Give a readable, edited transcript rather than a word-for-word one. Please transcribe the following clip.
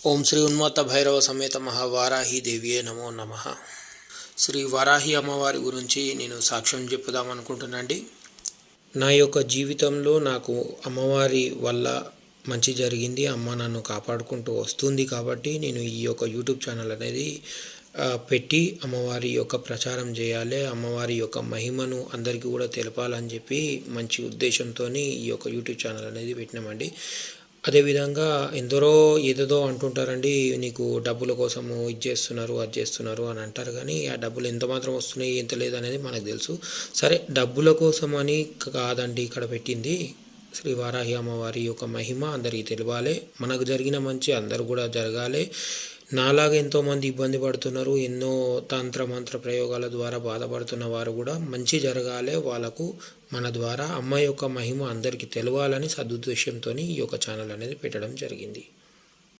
ఓం శ్రీ ఉన్మత్త భైరవ సమేత మహావారాహి దేవియే నమో నమః. శ్రీ వారాహి అమ్మవారి గురించి నేను సాక్ష్యం చెప్పుదామనుకుంటున్నాండి. నా యొక్క జీవితంలో నాకు అమ్మవారి వల్ల మంచి జరిగింది. అమ్మ నన్ను కాపాడుకుంటూ వస్తుంది కాబట్టి నేను ఈ యొక్క యూట్యూబ్ ఛానల్ అనేది పెట్టి అమ్మవారి యొక్క ప్రచారం చేయాలి, అమ్మవారి యొక్క మహిమను అందరికీ కూడా తెలపాలని చెప్పి మంచి ఉద్దేశంతో ఈ యొక్క యూట్యూబ్ ఛానల్ అనేది పెట్టినామండి. అదేవిధంగా ఎందరో ఏదేదో అంటుంటారండి, నీకు డబ్బుల కోసము ఇది చేస్తున్నారు అది చేస్తున్నారు అని అంటారు. కానీ ఆ డబ్బులు ఎంత మాత్రం వస్తున్నాయి ఎంత లేదనేది మనకు తెలుసు. సరే, డబ్బుల కోసం అని కాదండి ఇక్కడ పెట్టింది. శ్రీ వారాహి అమ్మవారి యొక్క మహిమ అందరికీ తెలియాలి, మనకు జరిగిన మంచి అందరూ కూడా జరగాలి. నాలాగా ఎంతోమంది ఇబ్బంది పడుతున్నారు, ఎన్నో తంత్ర మంత్ర ప్రయోగాల ద్వారా బాధపడుతున్న వారు కూడా మంచి జరగాలి, వాళ్ళకు మన ద్వారా అమ్మ యొక్క మహిమ అందరికీ తెలవాలని సదుద్దేశంతో ఈ యొక్క ఛానల్ అనేది పెట్టడం జరిగింది.